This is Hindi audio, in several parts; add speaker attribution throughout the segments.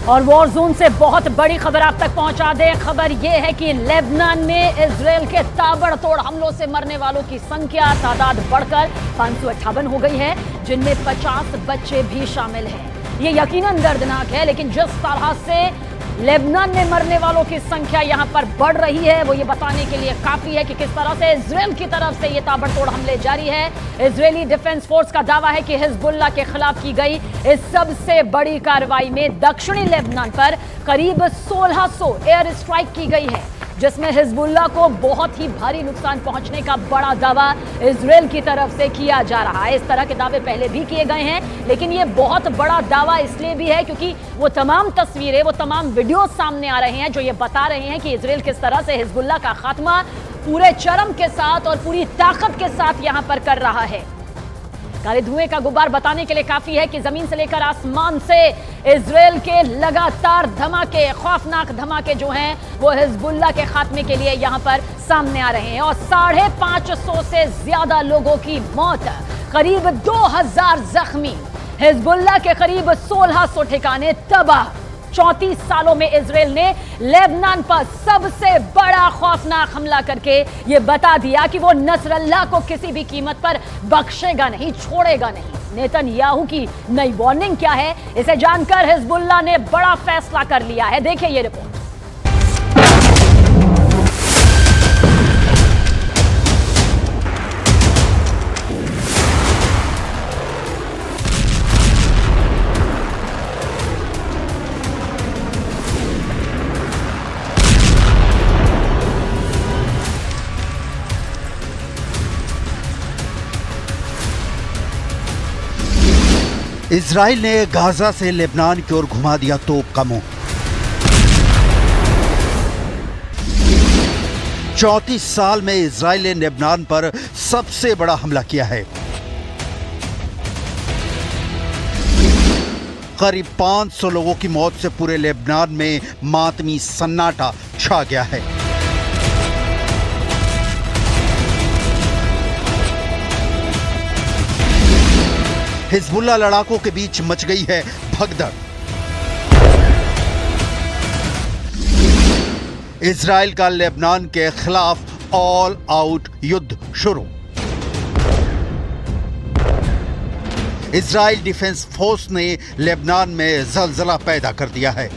Speaker 1: और वॉर जोन से बहुत बड़ी खबर आप तक पहुंचा दें। खबर यह है कि लेबनान में इजराइल के ताबड़तोड़ हमलों से मरने वालों की संख्या तादाद बढ़कर 558 हो गई है, जिनमें 50 बच्चे भी शामिल हैं। ये यकीनन दर्दनाक है, लेकिन जिस तरह से लेबनान में मरने वालों की संख्या यहां पर बढ़ रही है, वो ये बताने के लिए काफी है कि किस तरह से इजराइल की तरफ से ये ताबड़तोड़ हमले जारी है। इजरायली डिफेंस फोर्स का दावा है कि हिजबुल्लाह के खिलाफ की गई इस सबसे बड़ी कार्रवाई में दक्षिणी लेबनान पर करीब 1600 एयर स्ट्राइक की गई है, जिसमें हिजबुल्लाह को बहुत ही भारी नुकसान पहुंचने का बड़ा दावा इजराइल की तरफ से किया जा रहा है। इस तरह के दावे पहले भी किए गए हैं, लेकिन ये बहुत बड़ा दावा इसलिए भी है क्योंकि वो तमाम तस्वीरें, वो तमाम वीडियो सामने आ रहे हैं जो ये बता रहे हैं कि इजराइल किस तरह से हिजबुल्लाह का खात्मा पूरे चरम के साथ और पूरी ताकत के साथ यहां पर कर रहा है। काले धुएं का गुब्बार बताने के लिए काफी है कि जमीन से लेकर आसमान से इजराइल के लगातार धमाके, खौफनाक धमाके जो हैं वो हिजबुल्लाह के खात्मे के लिए यहां पर सामने आ रहे हैं और 550 से ज्यादा लोगों की मौत, करीब 2000 जख्मी, हिजबुल्लाह के करीब 1600 ठिकाने तबाह। 34 सालों में इजराइल ने लेबनान पर सबसे बड़ा खौफनाक हमला करके ये बता दिया कि वो नसरल्लाह को किसी भी कीमत पर बख्शेगा नहीं, छोड़ेगा नहीं। नेतन्याहू की नई वार्निंग क्या है, इसे जानकर हिजबुल्लाह ने बड़ा फैसला कर लिया है। देखिए ये रिपोर्ट।
Speaker 2: इजराइल ने गाजा से लेबनान की ओर घुमा दिया तोप का मुंह। 34 साल में इजराइल ने लेबनान पर सबसे बड़ा हमला किया है। करीब 500 लोगों की मौत से पूरे लेबनान में मातमी सन्नाटा छा गया है। हिजबुल्लाह लड़ाकों के बीच मच गई है भगदड़। इजराइल का लेबनान के खिलाफ ऑल आउट युद्ध शुरू। इजराइल डिफेंस फोर्स ने लेबनान में जलजला पैदा कर दिया है।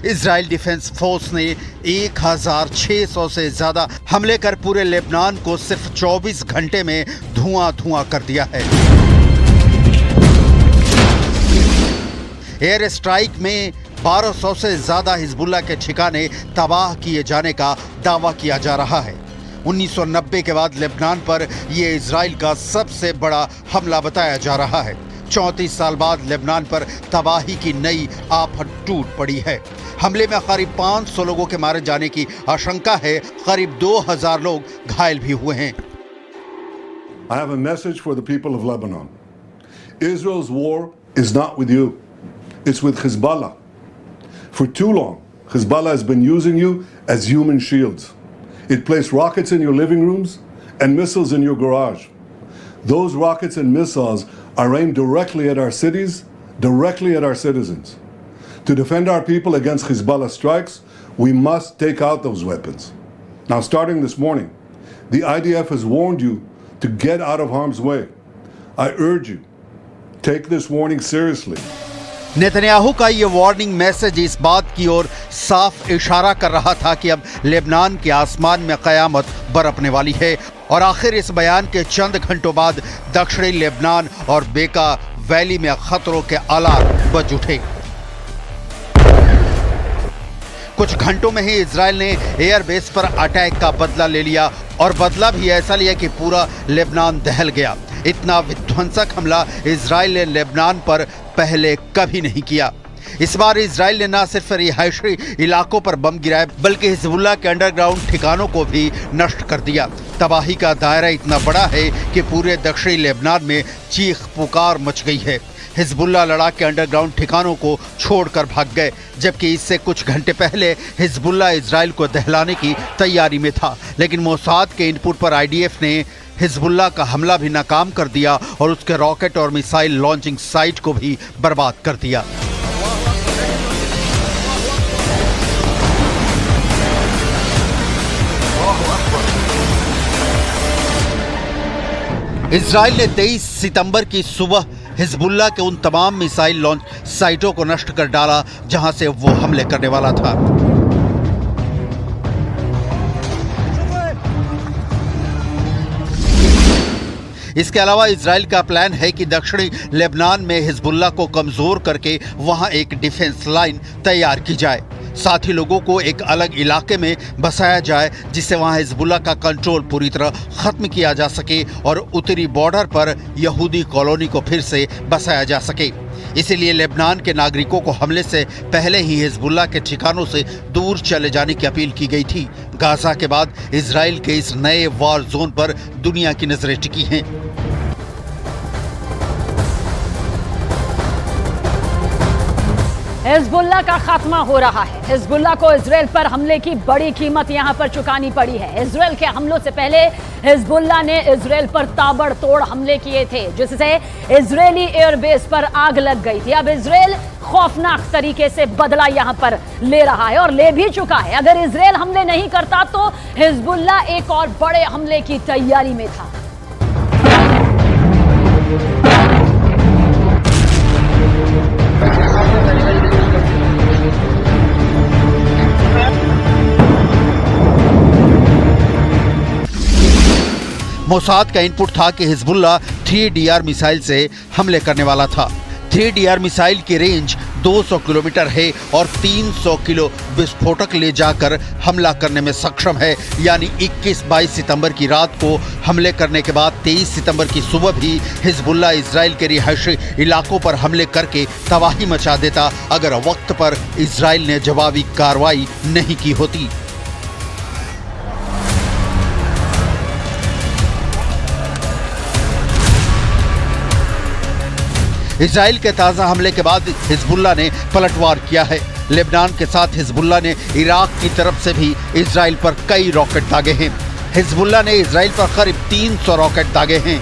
Speaker 2: इजराइल डिफेंस फोर्स ने 1600 से ज्यादा हमले कर पूरे लेबनान को सिर्फ 24 घंटे में धुआं कर दिया है। एयर स्ट्राइक में 1200 से ज्यादा हिजबुल्लाह के ठिकाने तबाह किए जाने का दावा किया जा रहा है। 1990 के बाद लेबनान पर यह इजराइल का सबसे बड़ा हमला बताया जा रहा है। 34 साल बाद लेबनान पर तबाही की नई आफत टूट पड़ी है। हमले में करीब 500 लोगों के मारे जाने की आशंका है। करीब 2000 लोग घायल भी हुए हैं।
Speaker 3: I have a message for the people of Lebanon. Israel's war is not with you. It's with Hezbollah. For too long, Hezbollah has been using you as human shields. It placed rockets in your living rooms and missiles in your garage. Those rockets and missiles are aimed directly at our cities, directly at our citizens. To defend our people against Hezbollah strikes, we must take out those weapons. Now, starting this morning, the IDF has warned you to get out of harm's way. I urge you, take this warning seriously.
Speaker 2: Netanyahu का ये वार्निंग मैसेज इस बात की ओर साफ इशारा कर रहा था कि अब लेबनान के आसमान में कयामत बरपने वाली है। और आखिर इस बयान के चंद घंटों बाद दक्षिणी लेबनान और बेका वैली में खतरों के आलात बज उठे। कुछ घंटों में ही इजराइल ने एयरबेस पर अटैक का बदला ले लिया और बदला भी ऐसा लिया कि पूरा लेबनान दहल गया। इतना विध्वंसक हमला इजराइल ने लेबनान पर पहले कभी नहीं किया। इस बार इजराइल ने न सिर्फ रिहायशी इलाकों पर बम गिराए बल्कि हिजबुल्लाह के अंडरग्राउंड ठिकानों को भी नष्ट कर दिया। तबाही का दायरा इतना बड़ा है कि पूरे दक्षिणी लेबनान में चीख पुकार मच गई है। हिजबुल्लाह लड़ाक के अंडरग्राउंड ठिकानों को छोड़कर भाग गए, जबकि इससे कुछ घंटे पहले हिजबुल्लाह इजराइल को दहलाने की तैयारी में था। लेकिन मोसाद के इनपुट पर आईडीएफ ने हिजबुल्लाह का हमला भी नाकाम कर दिया और उसके रॉकेट और मिसाइल लॉन्चिंग साइट को भी बर्बाद कर दिया। इजराइल ने 23 सितंबर की सुबह हिजबुल्लाह के उन तमाम मिसाइल लॉन्च साइटों को नष्ट कर डाला जहां से वो हमले करने वाला था। इसके अलावा इजराइल का प्लान है कि दक्षिणी लेबनान में हिजबुल्लाह को कमजोर करके वहां एक डिफेंस लाइन तैयार की जाए। साथ ही लोगों को एक अलग इलाके में बसाया जाए जिससे वहां हिजबुल्लाह का कंट्रोल पूरी तरह खत्म किया जा सके और उत्तरी बॉर्डर पर यहूदी कॉलोनी को फिर से बसाया जा सके। इसीलिए लेबनान के नागरिकों को हमले से पहले ही हिजबुल्लाह के ठिकानों से दूर चले जाने की अपील की गई थी। गाजा के बाद इजराइल के इस नए वॉर जोन पर दुनिया की नजरें टिकी हैं।
Speaker 1: हिजबुल्लाह का खात्मा हो रहा है। हिजबुल्लाह को इजराइल पर हमले की बड़ी कीमत यहां पर चुकानी पड़ी है। इजराइल के हमलों से पहले हिजबुल्लाह ने इजराइल पर ताबड़तोड़ हमले किए थे जिससे इजरायली एयरबेस पर आग लग गई थी। अब इजराइल खौफनाक तरीके से बदला यहां पर ले रहा है और ले भी चुका है। अगर इजराइल हमले नहीं करता तो हिजबुल्लाह एक और बड़े हमले की तैयारी में था।
Speaker 2: मोसाद का इनपुट था कि हिजबुल्लाह 3DR मिसाइल से हमले करने वाला था। 3DR मिसाइल की रेंज 200 किलोमीटर है और 300 किलो विस्फोटक ले जाकर हमला करने में सक्षम है। यानी 21-22 सितंबर की रात को हमले करने के बाद 23 सितंबर की सुबह भी हिजबुल्लाह इजराइल के रिहायशी इलाकों पर हमले करके तबाही मचा देता अगर वक्त पर इजराइल ने जवाबी कार्रवाई नहीं की होती। इजराइल के ताज़ा हमले के बाद हिजबुल्लाह ने पलटवार किया है। लेबनान के साथ हिजबुल्लाह ने इराक की तरफ से भी इजराइल पर कई रॉकेट दागे हैं। हिजबुल्लाह ने इजराइल पर करीब 300 रॉकेट दागे हैं।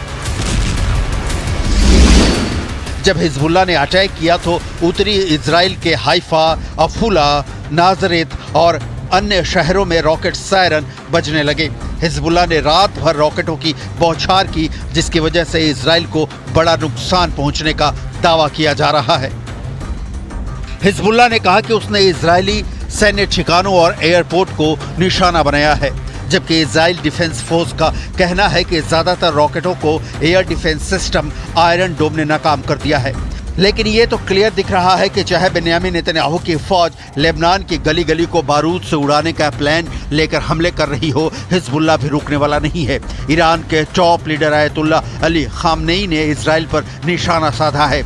Speaker 2: जब हिजबुल्लाह ने अटैक किया तो उत्तरी इजराइल के हाइफा, अफूला, नाजरेत और अन्य शहरों में रॉकेट सायरन बजने लगे। हिजबुल्लाह ने रात भर रॉकेटों की बौछार की जिसकी वजह से इजराइल को बड़ा नुकसान पहुंचने का दावा किया जा रहा है। हिजबुल्लाह ने कहा कि उसने इजरायली सैन्य ठिकानों और एयरपोर्ट को निशाना बनाया है, जबकि इजराइल डिफेंस फोर्स का कहना है कि ज्यादातर रॉकेटों को एयर डिफेंस सिस्टम आयरन डोम ने नाकाम कर दिया है। लेकिन ये तो क्लियर दिख रहा है कि चाहे बेन्यामिन नेतन्याहू की फौज लेबनान की गली गली को बारूद से उड़ाने का प्लान लेकर हमले कर रही हो, हिजबुल्लाह भी रुकने वाला नहीं है। ईरान के top leader Ayatollah Ali Khamenei ने इजराइल पर निशाना साधा है।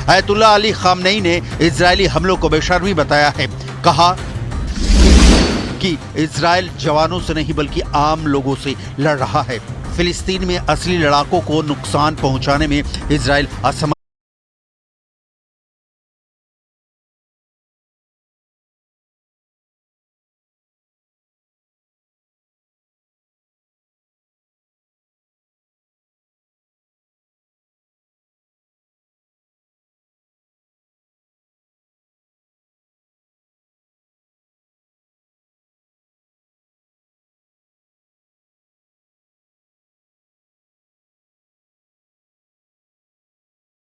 Speaker 2: आयतुल्लाह अली खामनेई ने इजरायली हमलों को बेशर्मी बताया है। कहा कि इजराइल जवानों से नहीं बल्कि आम लोगों से लड़ रहा है। फिलिस्तीन में असली लड़ाकों को नुकसान पहुंचाने में इजराइल असमर्थ